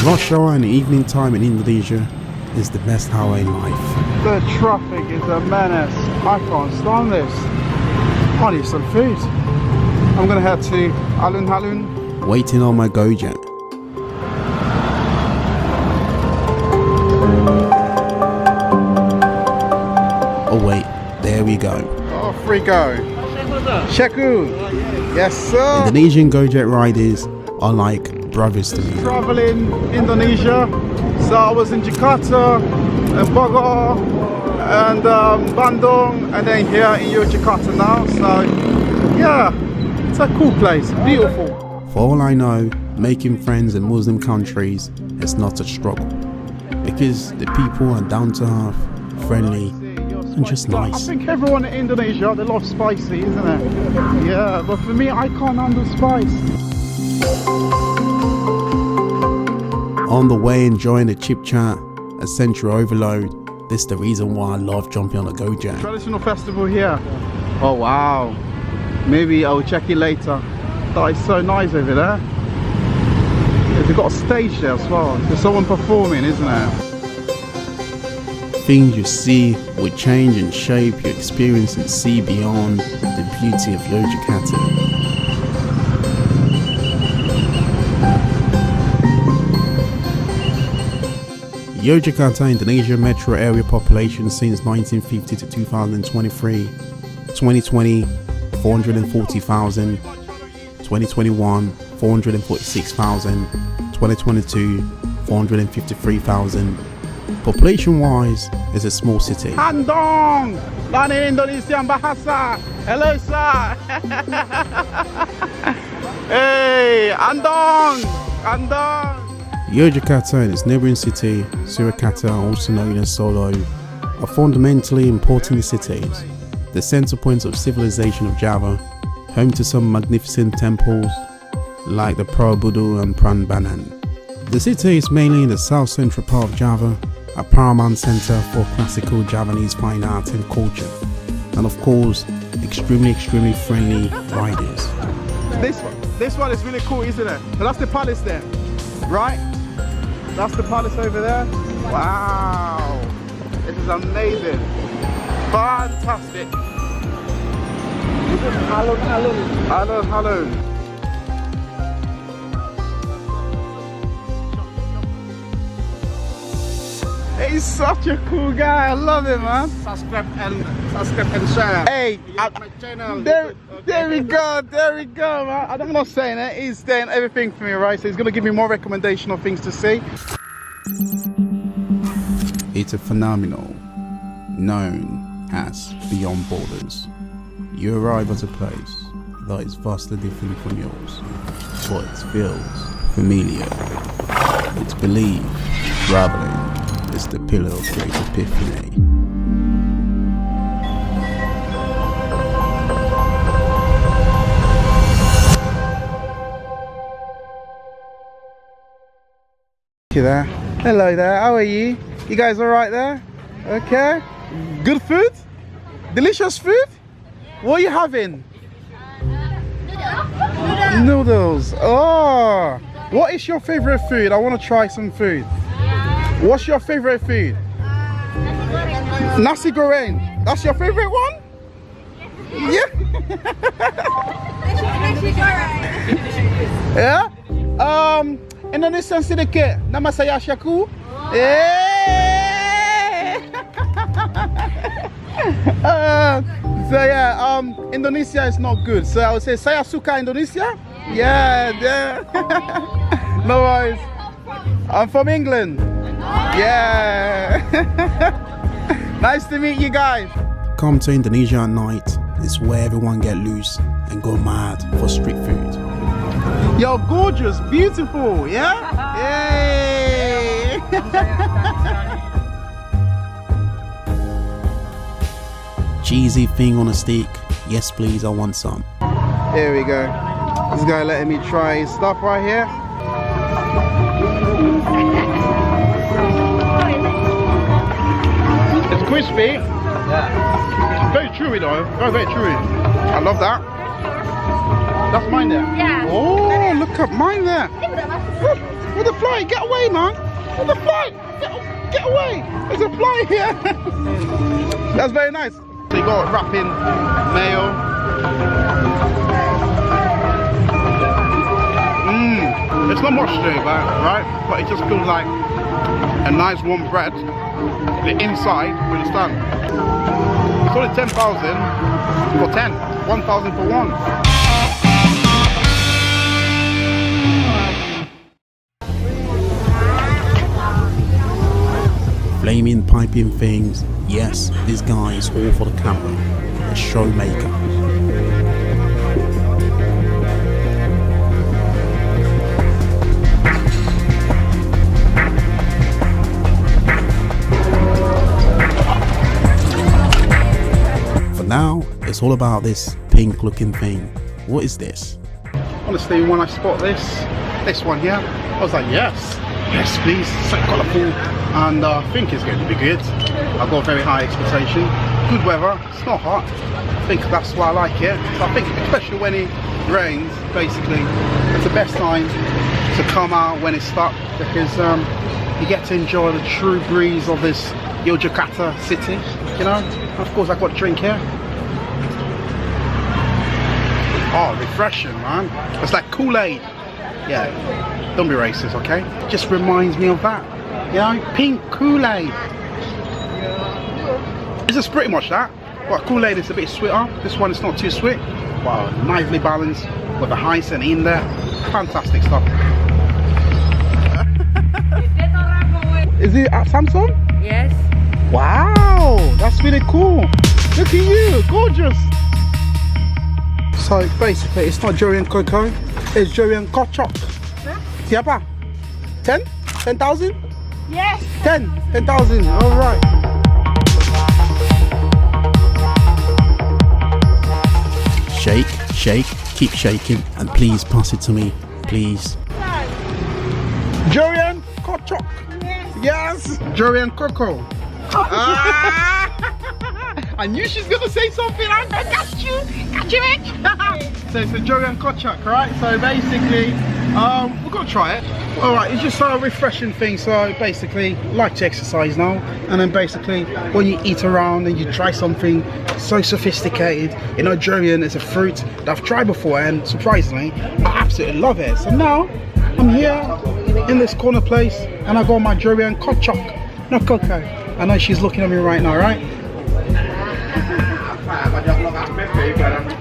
Rush hour and evening time in Indonesia is the best hour in life. The traffic is a menace. I can't stand this. I need some food. I'm gonna head to alun-alun. Waiting on my JOGJA. Oh wait, there we go. Oh, free go. Sheku. Yes, sir. Indonesian JOGJA riders are like brothers to me. Traveling Indonesia. So I was in Jakarta, and Bogor, and Bandung, and then here in Yogyakarta now. So yeah, it's a cool place, beautiful. For all I know, making friends in Muslim countries is not a struggle, because the people are down to earth, friendly, and just nice. I think everyone in Indonesia, they love spicy, isn't it? Yeah, but for me, I can't handle spice. On the way, enjoying the chip chat, a sensory overload. This is the reason why I love jumping on a JOGJA. Traditional festival here. Oh wow. Maybe I'll check it later. That is so nice over there. They've got a stage there as well. There's someone performing, isn't there? Things you see will change and shape your experience and see beyond the beauty of Yogyakarta. Yogyakarta Indonesia metro area population since 1950 to 2023. 2020, 440,000. 2021, 446,000. 2022, 453,000. Population wise, it's a small city. Handong! Lani Indonesian bahasa. Hello sir. Hey, Andong! Andong! Yogyakarta and its neighbouring city, Surakarta, also known as Solo, are fundamentally important cities, the centre points of civilization of Java, home to some magnificent temples like the Borobudur and Prambanan. The city is mainly in the south-central part of Java, a paramount centre for classical Javanese fine art and culture, and of course, extremely friendly riders. This one is really cool, isn't it? So that's the palace there, right? That's the palace over there. Wow, this is amazing, fantastic. Alun-alun. He's such a cool guy. I love him, man. Subscribe and share. Hey, my channel. there we go, man. I'm not saying it. He's saying everything for me, right? So he's gonna give me more recommendation of things to see. It's a phenomenon known as Beyond Borders. You arrive at a place that is vastly different from yours, but it feels familiar. It's believed traveling is the pillar of great epiphany. You there? Hello there. How are you? You guys all right there? Okay. Good food? Delicious food? What are you having? Noodles. Oh. What is your favorite food? I want to try some food. What's your favorite food? Nasi goreng. That's your favorite one? Yeah. Yeah. Indonesian sedikit. Nama saya Sheku. So yeah, Indonesia is not good. So I would say saya suka Indonesia. Yeah. No worries. I'm from England. Yeah. Nice to meet you guys. Come to Indonesia at night. It's where everyone get loose and go mad for street food. You're gorgeous, beautiful, yeah? Yay! Cheesy thing on a stick. Yes please, I want some. Here we go. This guy letting me try his stuff right here. It's crispy. Yeah. Very chewy though. Very chewy. I love that. That's mine there. Yeah. Oh, look at mine there. What the fly fly, get away, man. There's a fly, get away. There's a fly here. That's very nice. So you got wrapping mayo. It's not much to do, right? But it just feels like a nice warm bread. The inside, you understand? It's only 10,000 for 10, 1,000 for 1. Flaming, piping things. Yes, this guy is all for the camera. A showmaker. Now it's all about this pink looking thing. What is this? Honestly, when I spot this one here, I was like, yes, please, so colourful, and I think it's going to be good. I've got a very high expectation. Good weather, it's not hot. I think that's why I like it. So I think especially when it rains, basically, it's the best time to come out when it's stuck, because you get to enjoy the true breeze of this Yogyakarta city, you know. Of course, I've got a drink here. Oh, refreshing, man. It's like Kool-Aid. Yeah, don't be racist, okay? Just reminds me of that. You know, pink Kool-Aid. It's just pretty much that. But Kool-Aid is a bit sweeter. This one is not too sweet. Wow, nicely balanced with the ice and in there. Fantastic stuff. Is it at Samsung? Yes. Wow, that's really cool. Look at you, gorgeous. So basically, it's not durian cocoa, it's durian kochok. Siapa? 10? 10,000? Yes. 10,000. All right. Shake, shake, keep shaking, and please pass it to me, please. Durian kochok. Yes. Durian cocoa. I knew she's gonna say something. I got you, bitch. So it's a durian kochak, right? So basically, we're gonna try it. All right, it's just a refreshing thing. So basically, like to exercise now, and then basically, when you eat around and you try something so sophisticated, you know, durian is a fruit that I've tried before, and surprisingly, I absolutely love it. So now I'm here in this corner place, and I got my durian kochak, not cocoa. I know she's looking at me right now, right?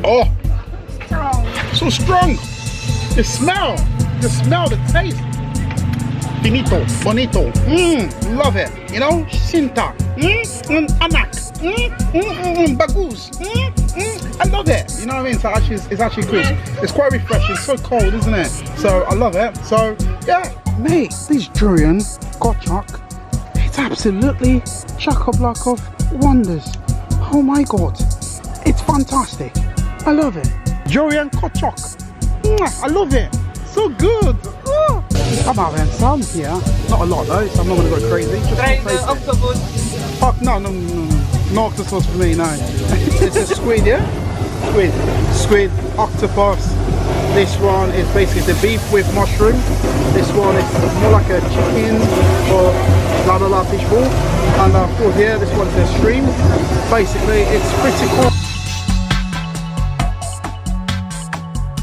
Oh, so strong. The smell, the taste. Finito, bonito. Love it. You know, Sinta. Anak. Bagus. I love it. You know what I mean? So it's actually good. It's quite refreshing. It's so cold, isn't it? So I love it. So yeah, mate, this durian kochak. It's absolutely chock-a-block of wonders. Oh my god, it's fantastic. I love it. Durian kochak. I love it. So good. I'm having some here. Not a lot though, so I'm not going to go crazy. Just Try the octopus. Oh, no. No octopus for me, no. It's a squid, yeah? Squid, octopus. This one is basically the beef with mushroom. This one is more like a chicken or blah blah blah fish ball. And of course here, this one's a shrimp. Basically, it's pretty cool.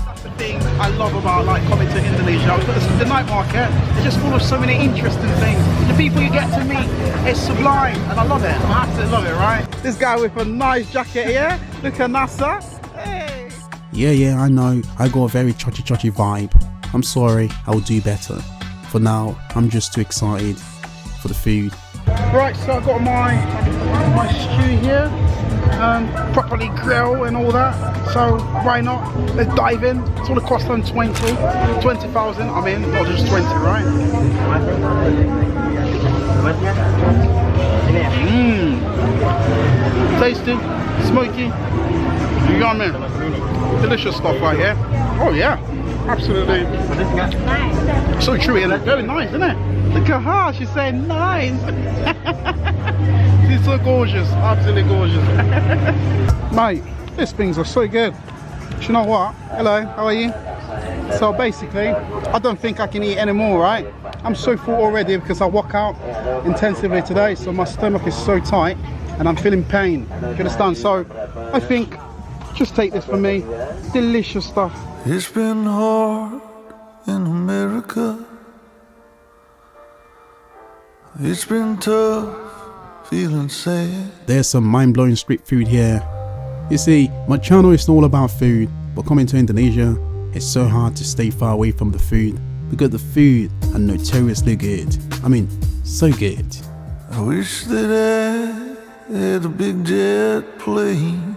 That's the thing I love about like coming to Indonesia. The night market is just full of so many interesting things. The people you get to meet, it's sublime, and I love it. I absolutely love it, right? This guy with a nice jacket here. Look at NASA. Hey. Yeah, I know, I got a very chochi vibe. I'm sorry, I'll do better. For now, I'm just too excited for the food. Right, so I've got my stew here, properly grill and all that. So why not? Let's dive in. It's all cost on 20,000. I mean, not just 20, right? Tasty, smoky. You know what I mean? Delicious stuff right here. Oh yeah, absolutely. So chewy and very nice, isn't it? Look at her, she's saying nice. She's so gorgeous, absolutely gorgeous. Mate, these things are so good. Do you know what? Hello, how are you? So basically, I don't think I can eat any more, right? I'm so full already because I work out intensively today, so my stomach is so tight and I'm feeling pain. Do you understand? So I think just take this for me. Delicious stuff. It's been hard in America. It's been tough, feeling sad. There's some mind-blowing street food here. You see, my channel is all about food, but coming to Indonesia, it's so hard to stay far away from the food because the food are notoriously good. I mean, so good. I wish that I had a big jet plane.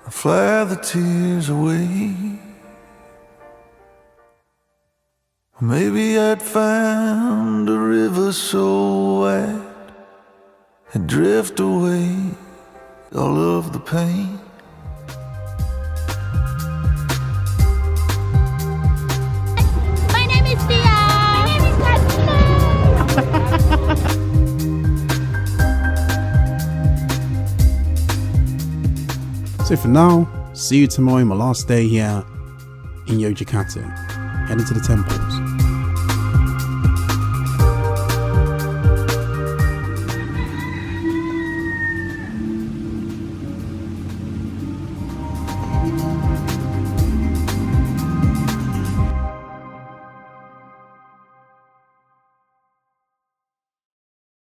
I'd fly the tears away. Maybe I'd find a river so wide and drift away all of the pain. My name is Tia. My name is Katsuna. So for now, see you tomorrow, my last day here in Yogyakarta. Heading to the temples.